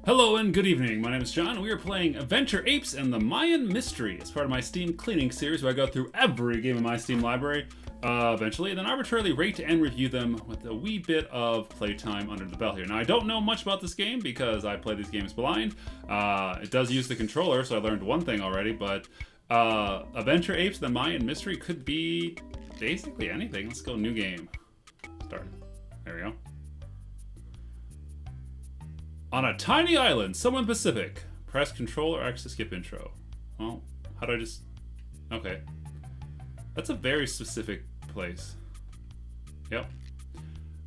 Hello and good evening, my name is John. We are playing Adventure Apes and the Mayan Mystery. It's part of my Steam cleaning series where I go through every game in my Steam library eventually, and then arbitrarily rate and review them with a wee bit of playtime under the belt here. Now, I don't know much about this game because I play these games blind. It does use the controller, so I learned one thing already, but Adventure Apes and the Mayan Mystery could be basically anything. Let's go new game. Start. There we go. On a tiny island, somewhere in the Pacific. Press Control or X to skip intro. Well, how do I just... Okay. That's a very specific place. Yep.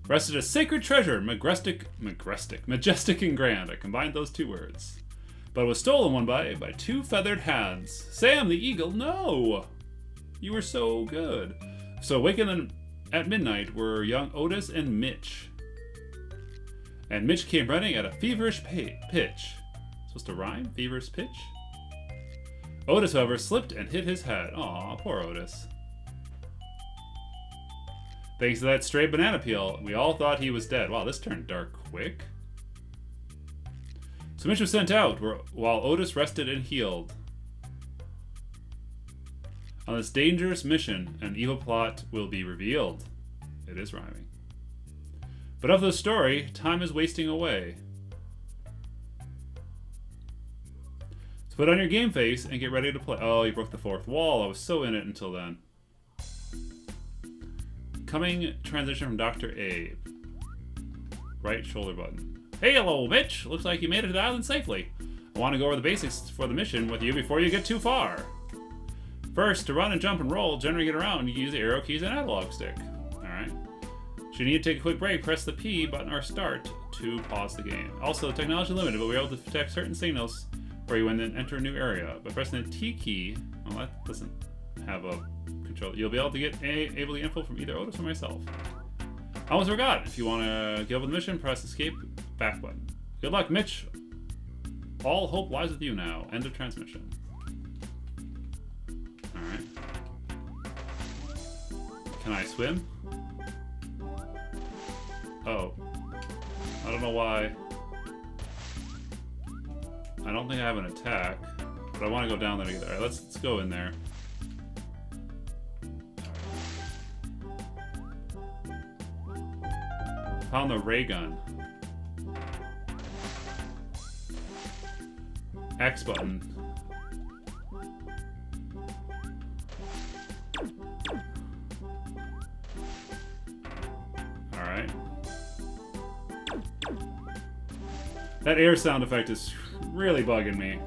Rested a sacred treasure, majestic and grand. I combined those two words. But it was stolen one by two feathered hands. Sam the eagle, no! You were so good. So awakened at midnight were young Otis and Mitch. And Mitch came running at a feverish pitch. Supposed to rhyme? Feverish pitch? Otis, however, slipped and hit his head. Aw, poor Otis. Thanks to that stray banana peel, we all thought he was dead. Wow, this turned dark quick. So Mitch was sent out, while Otis rested and healed. On this dangerous mission, an evil plot will be revealed. It is rhyming. But of the story, time is wasting away. So put on your game face and get ready to play. Oh, you broke the fourth wall. I was so in it until then. Coming transition from Dr. Abe. Right shoulder button. Hey, hello, Mitch. Looks like you made it to the island safely. I want to go over the basics for the mission with you before you get too far. First, to run and jump and roll, generally get around, you use the arrow keys and analog stick. Alright. Should you need to take a quick break, press the P button or start to pause the game. Also, technology limited, but we're able to detect certain signals where you when then enter a new area. By pressing the T key, well, that doesn't have a control. You'll be able to get able the info from either Otis or myself. I almost forgot. If you want to get over the mission, press escape back button. Good luck, Mitch. All hope lies with you now. End of transmission. Alright. Can I swim? Oh. I don't know why. I don't think I have an attack, but I want to go down there to get there. Alright, let's go in there. Found the ray gun. X button. Alright. That air sound effect is really bugging me.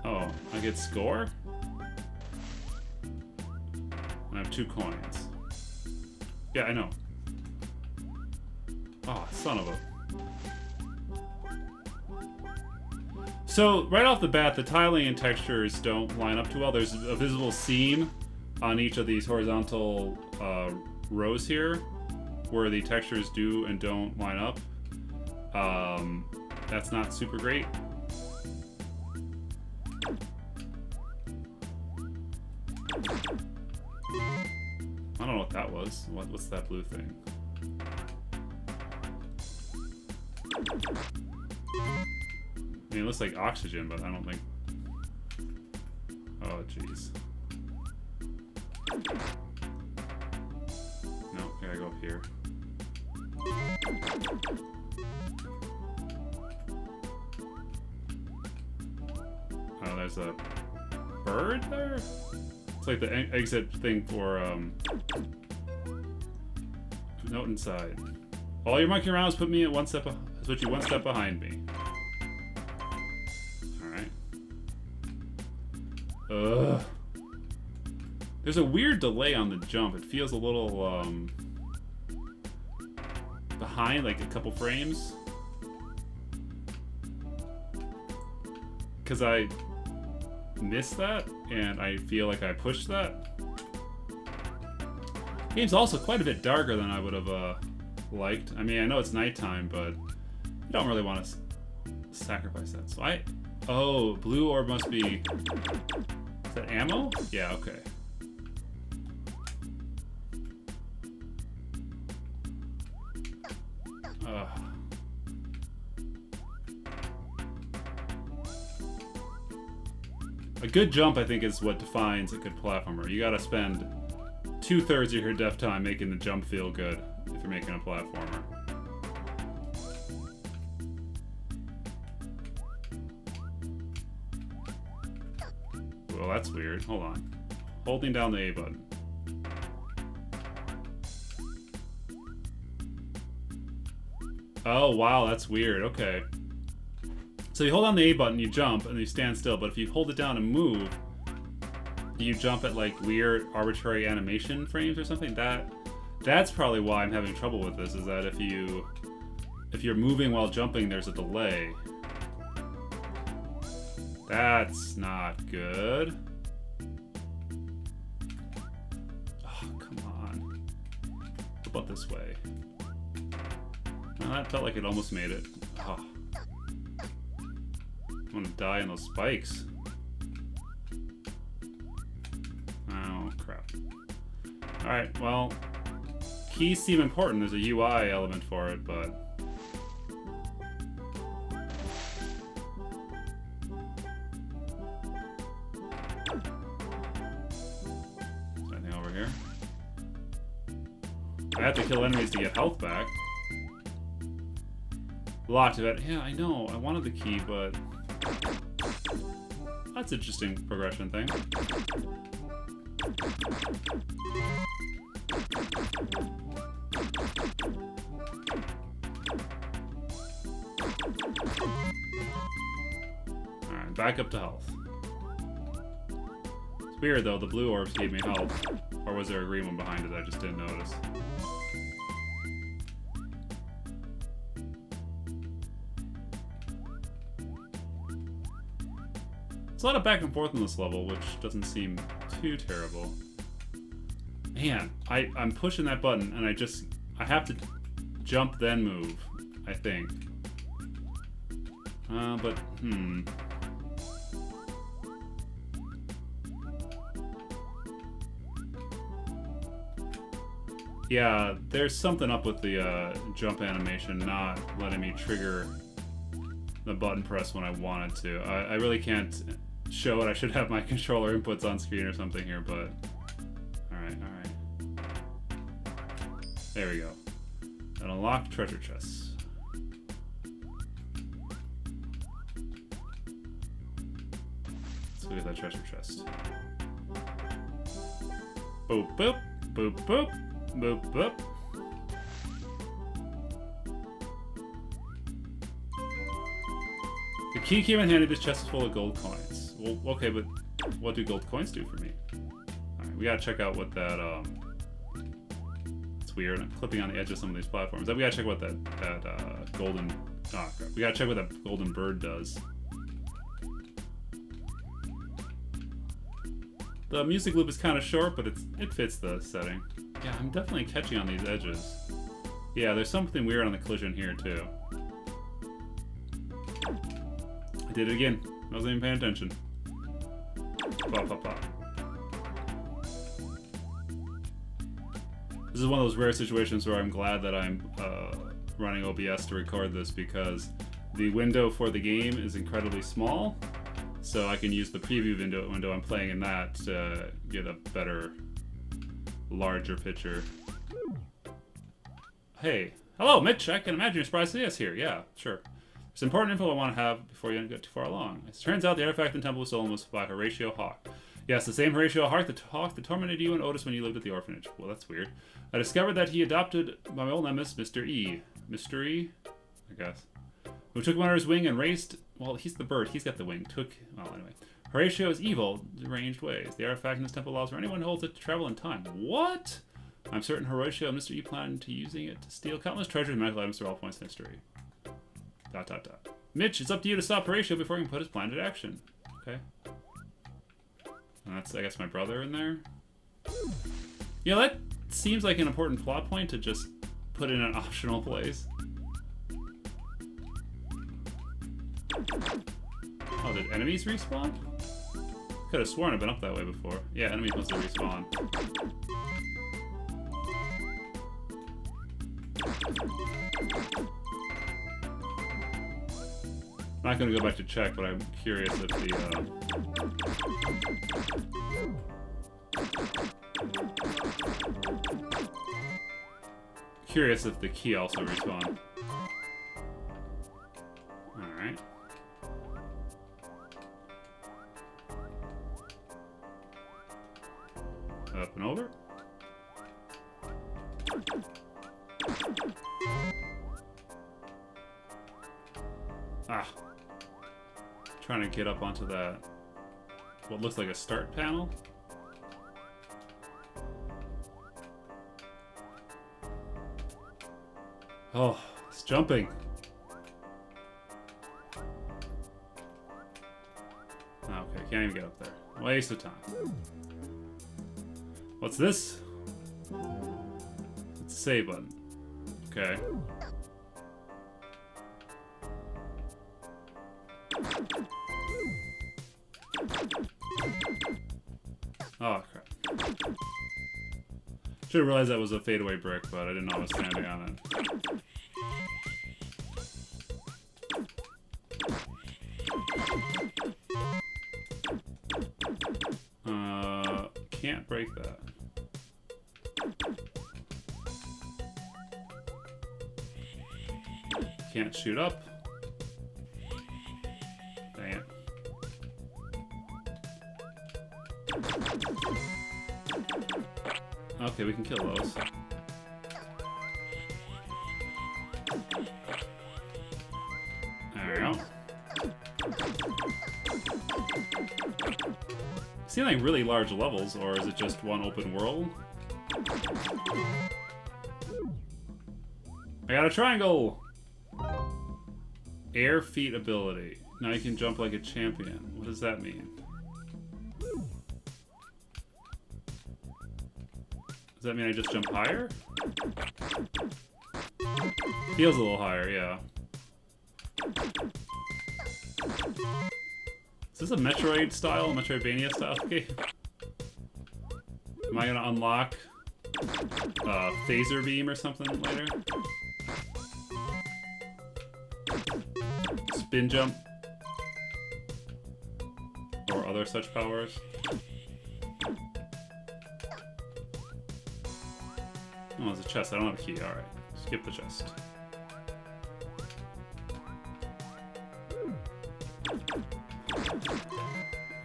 Oh, I get score? I have 2 coins. Yeah, I know. Oh, son of a... So, right off the bat, the tiling and textures don't line up too well. There's a visible seam on each of these horizontal rows here where the textures do and don't line up. That's not super great. I don't know what that was. What's that blue thing? I mean, it looks like oxygen, but I don't think... Oh, jeez. No, I gotta go up here. Oh, there's a bird there? It's like the exit thing for, note inside. All your monkey rounds put me at one step behind me. Ugh. There's a weird delay on the jump. It feels a little, behind, like a couple frames. Because I missed that, and I feel like I pushed that. Game's also quite a bit darker than I would have, liked. I mean, I know it's nighttime, but I don't really want to sacrifice that. So oh, blue orb must be that ammo? Yeah, okay. A good jump, I think, is what defines a good platformer. You gotta spend 2/3 of your dev time making the jump feel good if you're making a platformer. Well, that's weird. Hold on. Holding down the A button. Oh, wow, that's weird. Okay. So you hold down the A button, you jump, and you stand still, but if you hold it down and move, you jump at like weird arbitrary animation frames or something. That's probably why I'm having trouble with this, is that if you're moving while jumping, there's a delay. That's not good. Oh, come on. What about this way? Well, that felt like it almost made it. Oh. I'm gonna die in those spikes. Oh, crap. Alright, well, keys seem important. There's a UI element for it, but... Is there anything over here? I have to kill enemies to get health back. Locked of it. Yeah, I know. I wanted the key, but... That's an interesting progression thing. Alright, back up to health. It's weird though, the blue orbs gave me health. Or was there a green one behind it I just didn't notice? There's a lot of back and forth in this level, which doesn't seem too terrible. Man, I'm pushing that button and I have to jump then move, I think. But, Yeah, there's something up with the jump animation not letting me trigger the button press when I wanted to. I really can't show it. I should have my controller inputs on screen or something here, but... Alright. There we go. An unlocked treasure chest. Let's look at that treasure chest. Boop, boop, boop, boop, boop, boop. The key came in handy. This chest is full of gold coins. Well, okay, but what do gold coins do for me? Alright, we gotta check out what that, It's weird. I'm clipping on the edge of some of these platforms. We gotta check what that golden... Oh, crap. We gotta check what that golden bird does. The music loop is kind of short, but it fits the setting. Yeah, I'm definitely catching on these edges. Yeah, there's something weird on the collision here, too. I did it again. I wasn't even paying attention. Pop, pop, pop. This is one of those rare situations where I'm glad that I'm running OBS to record this, because the window for the game is incredibly small, so I can use the preview window I'm playing in that to get a better, larger picture. Hey. Hello, Mitch. I can imagine you're surprised to see us here. Yeah, sure. There's important info I want to have before you get too far along. It turns out the artifact in the temple was stolen was by Horatio Hawk. Yes, the same Horatio Hawk that tormented you and Otis when you lived at the orphanage. Well, that's weird. I discovered that he adopted my old nemesis, Mr. E. Mr. E? I guess. Who took him under his wing and raced... Well, he's the bird. He's got the wing. Well, anyway. Horatio is evil, deranged ways. The artifact in this temple allows for anyone who holds it to travel in time. What? I'm certain Horatio and Mr. E plan to using it to steal countless treasures and magical items through all points in history. ... Mitch, it's up to you to stop Horatio before he can put his plan into action. Okay. And that's, I guess, my brother in there. Yeah, that seems like an important plot point to just put in an optional place. Oh, did enemies respawn? could have sworn I've been up that way before. Yeah, enemies must have respawned. I'm not gonna go back to check, but I'm curious if the key also respawned. Alright. Up and over. Ah. Trying to get up onto that. What looks like a start panel. Oh, it's jumping. Okay, can't even get up there. Waste of time. What's this? It's a save button. Okay. Oh, crap. Should have realized that was a fadeaway brick, but I didn't know I was standing on it. Can't break that. Can't shoot up. Dang it. Okay, we can kill those. There we go. Seem like really large levels, or is it just one open world? I got a triangle! Air feet ability. Now you can jump like a champion. What does that mean? Does that mean I just jump higher? Feels a little higher, yeah. Is this a metroid-vania style game? Am I gonna unlock phaser beam or something later? Spin jump? Or other such powers? Oh, there's a chest. I don't have a key. Alright. Skip the chest.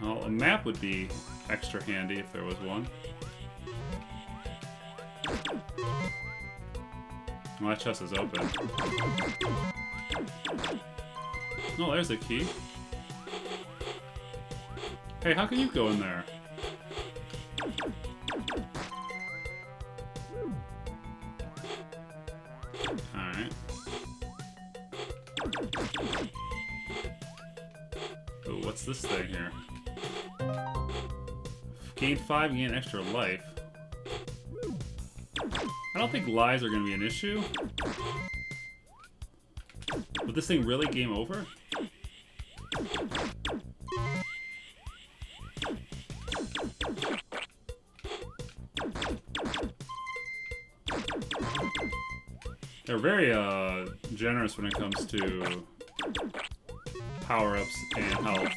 Well, a map would be extra handy if there was one. Well, that chest is open. Oh, there's a key. Hey, how can you go in there? Alright. Oh, what's this thing here? Gain 5, gain extra life. I don't think lives are going to be an issue. Would this thing really game over? They're very generous when it comes to power-ups and health.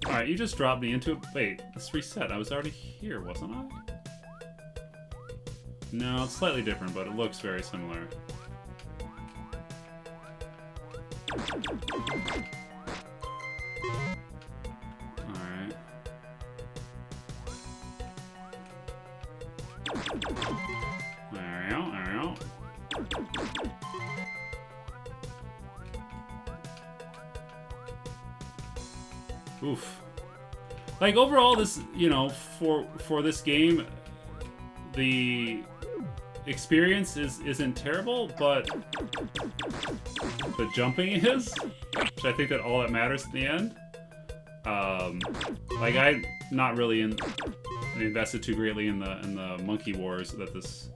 Alright, you just dropped me into it. Wait, let's reset. I was already here, wasn't I? No, it's slightly different, but it looks very similar. Alright. There we go, there we go. Oof. Like, overall, this, you know, for this game, the experience isn't terrible, but the jumping is, which I think that all that matters in the end. Like, I'm not really invested too greatly in the Monkey Wars that this,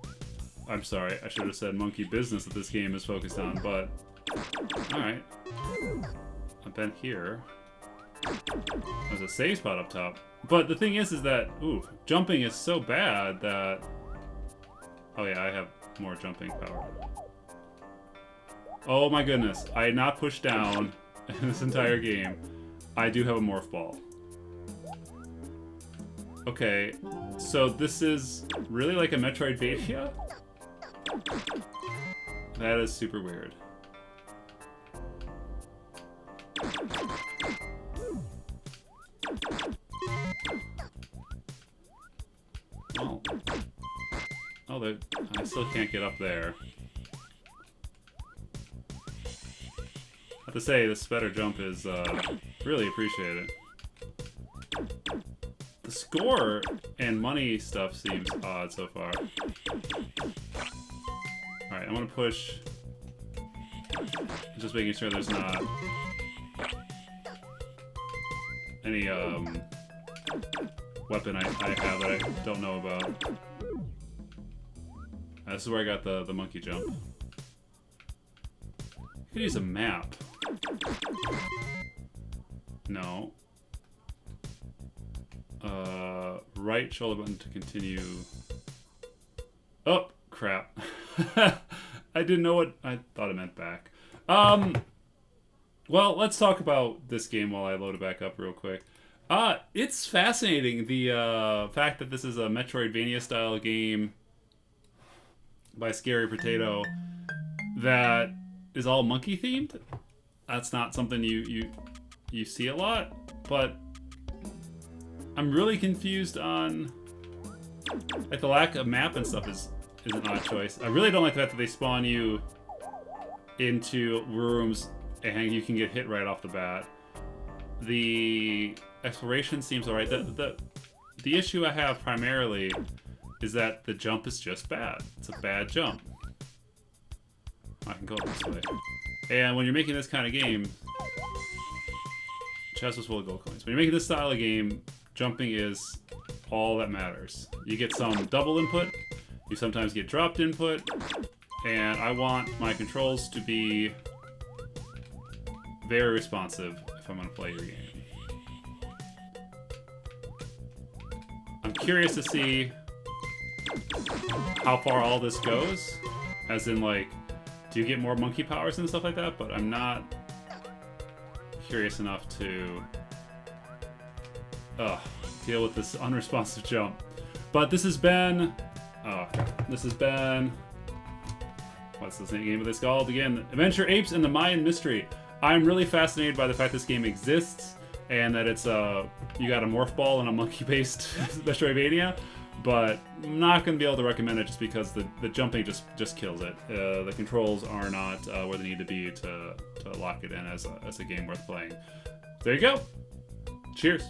I'm sorry, I should have said Monkey Business that this game is focused on, but alright. I've been here. There's a save spot up top. But the thing is that, ooh, jumping is so bad that... Oh yeah, I have more jumping power. Oh my goodness, I had not pushed down in this entire game. I do have a morph ball. Okay, so this is really like a metroid-vania? That is super weird. Oh. Oh, I still can't get up there. I have to say, this better jump is really appreciated. The score and money stuff seems odd so far. Alright, I'm gonna push. Just making sure there's not any weapon I have that I don't know about. This is where I got the monkey jump. I could use a map. No. Right shoulder button to continue. Oh, crap. I didn't know what I thought it meant back. Well, let's talk about this game while I load it back up real quick. It's fascinating, the fact that this is a Metroid-vania style game by Scary Potato that is all monkey themed. That's not something you see a lot, but I'm really confused on like the lack of map and stuff is an odd choice. I really don't like the fact that they spawn you into rooms and you can get hit right off the bat. The exploration seems alright. The issue I have primarily is that the jump is just bad. It's a bad jump. I can go this way. And when you're making this kind of game, chest was full of gold coins. When you're making this style of game, jumping is all that matters. You get some double input, you sometimes get dropped input, and I want my controls to be very responsive if I'm going to play your game. I'm curious to see how far all this goes, as in like, do you get more monkey powers and stuff like that? But I'm not curious enough to deal with this unresponsive jump. But this has been what's the name of this called again? Adventure Apes and the Mayan Mystery. I'm really fascinated by the fact this game exists and that it's you got a morph ball and a monkey-based Metroidvania, but I'm not going to be able to recommend it just because the jumping just kills it. The controls are not where they need to be to lock it in as a game worth playing. There you go. Cheers.